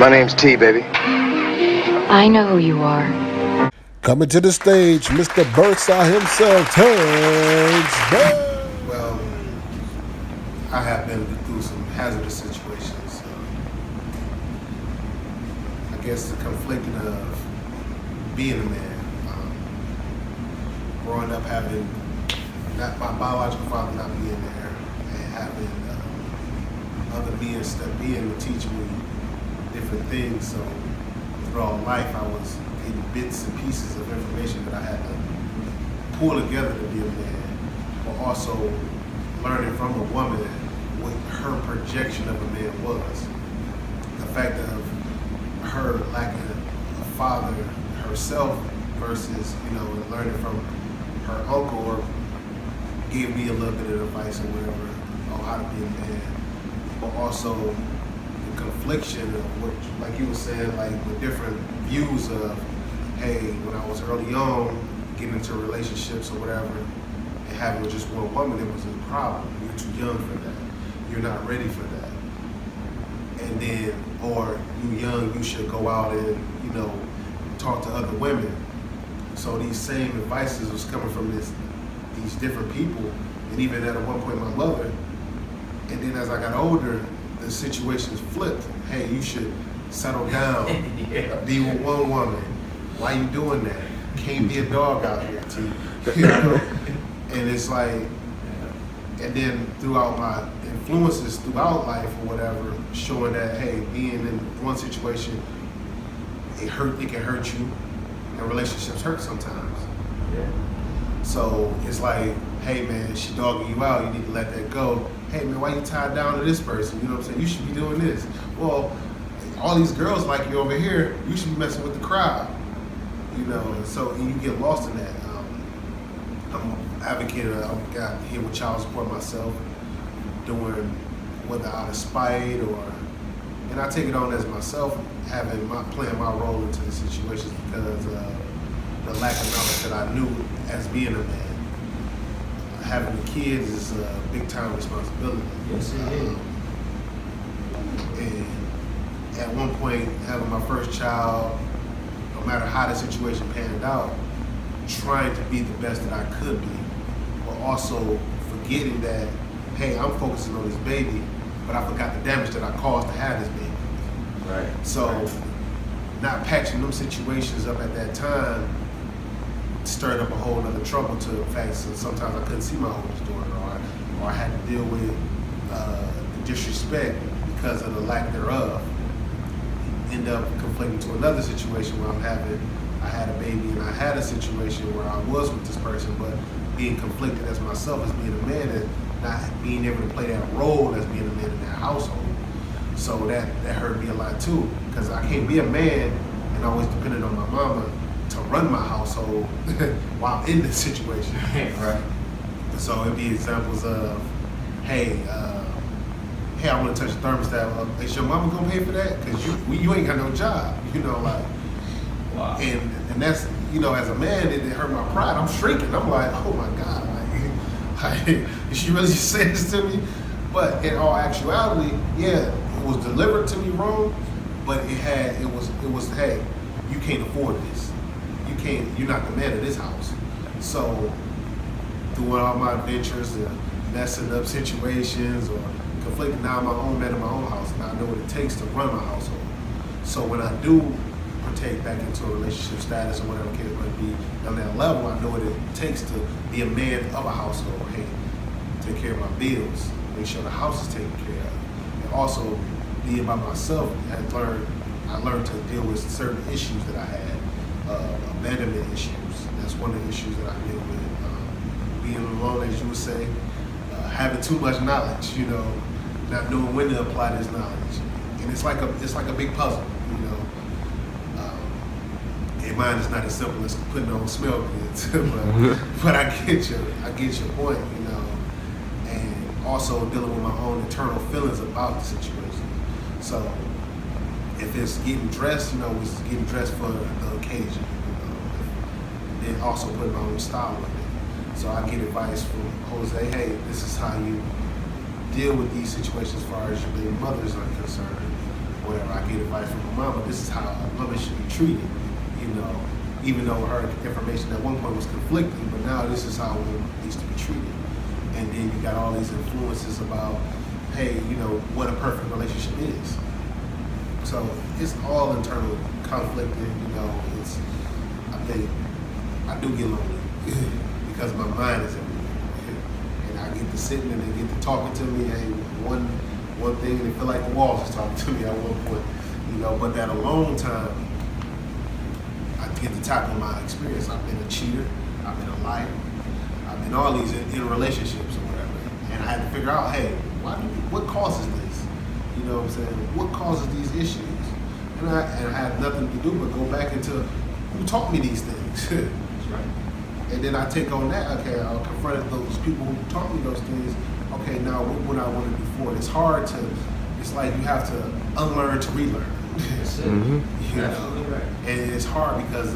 My name's T, baby. I know who you are. Coming to the stage, Mr. Birdseye himself, Terence Young. Well, I have been through some hazardous situations. I guess the conflicting of being a man, growing up having not my biological father not being there, and having other beings step in to teach me different things. So throughout life, I was getting bits and pieces of information that I had to pull together to be a man, but also learning from a woman what her projection of a man was. The fact of her lacking a father herself versus, learning from her uncle, or gave me a little bit of advice or whatever on how to be a man, but also the confliction of what, like you were saying, like with different views of, hey, when I was early on, getting into relationships or whatever, and having just one woman, it was a problem. You're too young for that. You're not ready for that. And then, or you young, you should go out and, talk to other women. So these same advices was coming from these different people, and even at one point my mother. And then as I got older, the situations flipped. Hey, you should settle down, be with one woman. Why you doing that? Can't be a dog out here, T. And it's like, and then throughout my influences throughout life or whatever, showing that, hey, being in one situation, it can hurt you, and relationships hurt sometimes. Yeah. So it's like, hey man, she dogging you out, you need to let that go. Hey man, why you tied down to this person? You know what I'm saying? You should be doing this. Well, all these girls like you over here, you should be messing with the crowd. So you get lost in that. I'm an advocate, I've got here with child support myself, doing whether out of spite and I take it on as myself, playing my role into the situations because of the lack of knowledge that I knew as being a man. Having the kids is a big time responsibility. Yes, it is. And at one point, having my first child, no matter how the situation panned out, trying to be the best that I could be, but also forgetting that, hey, I'm focusing on this baby, but I forgot the damage that I caused to have this baby. Right. So not patching them situations up at that time stirred up a whole other trouble to the fact that sometimes I couldn't see my oldest daughter, or I had to deal with the disrespect because of the lack thereof. End up conflicting to another situation where I had a baby and I had a situation where I was with this person, but being conflicted as myself as being a man and not being able to play that role as being a man in that household. So that hurt me a lot too, because I can't be a man and always dependent on my mama to run my household while I'm in this situation. Right. So it'd be examples of, hey, I want to touch the thermostat. Is your mama gonna pay for that? Because you ain't got no job, Wow. And that's, as a man, it hurt my pride. I'm shrinking. I'm like, oh my God, like, did she really just say this to me? But in all actuality, yeah, it was delivered to me wrong, but it was, hey, you can't afford this. You're not the man of this house. So through all my adventures and messing up situations or conflicting, now I'm my own man in my own house, and I know what it takes to run my household. So when I do partake back into a relationship status or whatever case might be on that level, I know what it takes to be a man of a household. Hey, take care of my bills, make sure the house is taken care of, and also being by myself. I learned to deal with certain issues that I had, abandonment issues. That's one of the issues that I deal with. Being alone, as you would say, having too much knowledge, not knowing when to apply this knowledge, and it's like a big puzzle, And mine is not as simple as putting on smell goods, but I get your point, and also dealing with my own internal feelings about the situation. So if it's getting dressed, it's getting dressed for the occasion, then also putting my own style with it. So I get advice from Jose, hey, this is how you deal with these situations as far as your baby mothers are concerned. whatever. I get advice from my mom, but this is how a woman should be treated. You know, even though her information at one point was conflicting, but now this is how a woman needs to be treated. And then you got all these influences about, hey, you know, what a perfect relationship is. So it's all internal conflict, and you know, I think I do get lonely because my mind is everywhere, and I get to sitting and they get to talking to me. Hey, one thing, and it feel like the walls is talking to me at one point, you know. But that alone time, I get to tackle my experience. I've been a cheater, I've been a liar, I've been all these in relationships or whatever, and I had to figure out, hey, what causes this? You know what I'm saying? What causes these issues? And I had nothing to do but go back into who taught me these things. That's right. And then I take on that. Okay, I'll confront those people who taught me those things. Okay, now what would I want to do for it? It's hard to. It's like you have to unlearn to relearn. That's it. You know? Absolutely right. And it's hard because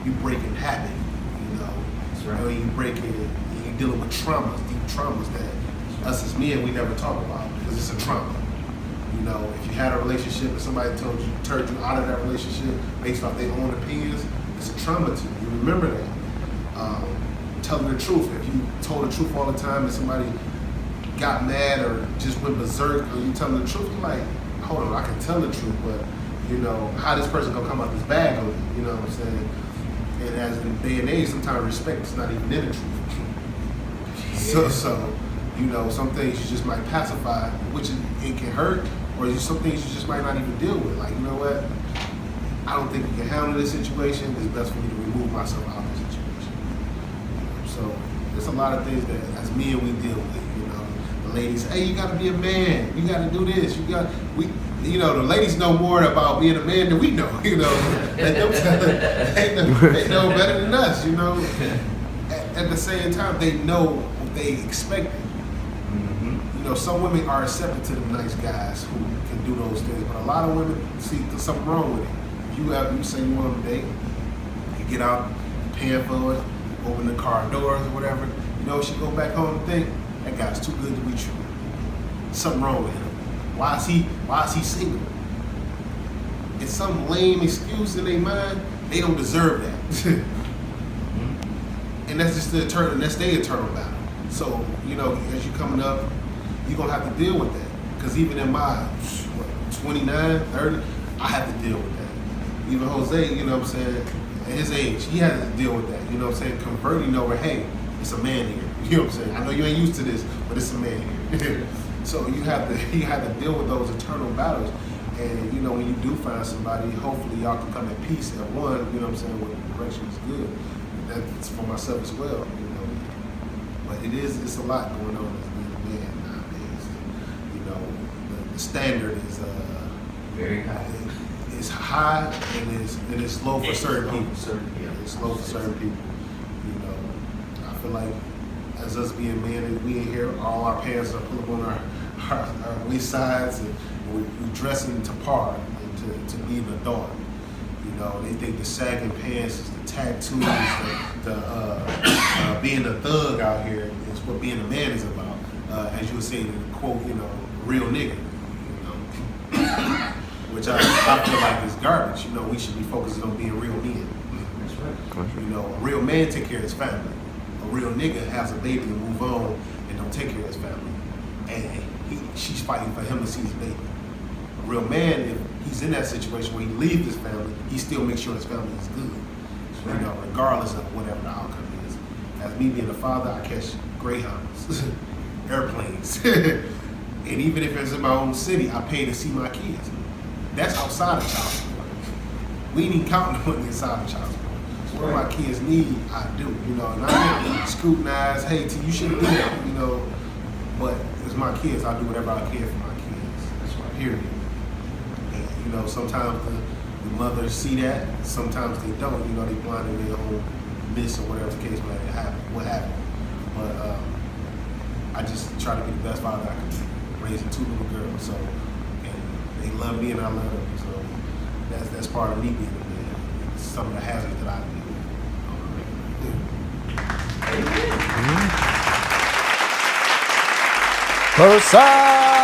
you breaking habit. You know, That's right. You know, you breaking. You dealing with traumas, deep traumas that us as men we never talk about because it's a trauma. You know, if you had a relationship and somebody turned you out of that relationship based off their own opinions, it's a trauma to you. You remember that. Telling the truth. If you told the truth all the time and somebody got mad or just went berserk, or you telling the truth, you're like, hold on, I can tell the truth, but you know, how this person gonna come out this bag on you? You know what I'm saying? And as in day and age, sometimes respect is not even in the truth. So, you know, some things you just might pacify, which it can hurt, or some things you just might not even deal with. Like, you know what? I don't think we can handle this situation. It's best for me to remove myself out of this situation. So there's a lot of things that as men we deal with. You know, the ladies, hey, you got to be a man. You got to do this. You know, the ladies know more about being a man than we know. You know, they know better than us. You know, at the same time, they know what they expect. You know, some women are accepted to the nice guys who can do those things, but a lot of women see there's something wrong with it. You say you want them to date, you get out, paying for it, open the car doors or whatever. You know, she go back home and think that guy's too good to be true. Something wrong with him. Why is he single? It's some lame excuse in their mind. They don't deserve that, and that's just that's their eternal battle. So you know, as you coming up, you're gonna have to deal with that. Because even in my 29, 30, I have to deal with that. Even Jose, you know what I'm saying, at his age, he had to deal with that. You know what I'm saying? Converting over, hey, it's a man here. You know what I'm saying? I know you ain't used to this, but it's a man here. So you have to deal with those eternal battles. And you know, when you do find somebody, hopefully y'all can come at peace at one, you know what I'm saying, where the direction is good. That's for myself as well, you know. But it's a lot going on as being a man nowadays. You know, the standard is very high. It's high and it's low for certain people. It's low for certain people. You know, I feel like as us being men, we in here, all our pants are pulled up on our waist sides, and we're dressing to par and to be an adult. You know, they think the sagging pants is the tattoos, the being a thug out here is what being a man is about. As you would say in the quote, you know, real nigga. You know, which I feel like is garbage. You know, we should be focusing on being real men. That's right. You know, a real man take care of his family. A real nigga has a baby and move on and don't take care of his family. And she's fighting for him to see his baby. A real man, if he's in that situation where he leaves his family, he still makes sure his family is good. You know, regardless of whatever the outcome is. As me being a father, I catch Greyhounds, airplanes. And even if it's in my own city, I pay to see my kids. That's outside of child support. We ain't even counting on inside of child support. What my kids need, I do. You know, and I get scrutinized, hey, T, you shouldn't do that, you know. But it's my kids, I do whatever I can for my kids. That's right. Period. And, you know, sometimes the mothers see that, sometimes they don't. You know, they blind in their own miss or whatever the case may happen, what happened. But I just try to be the best father I can be, raising two little girls. So, and they love me and I love them. So that's part of me being a man. It's some of the hazards that I do. Versailles!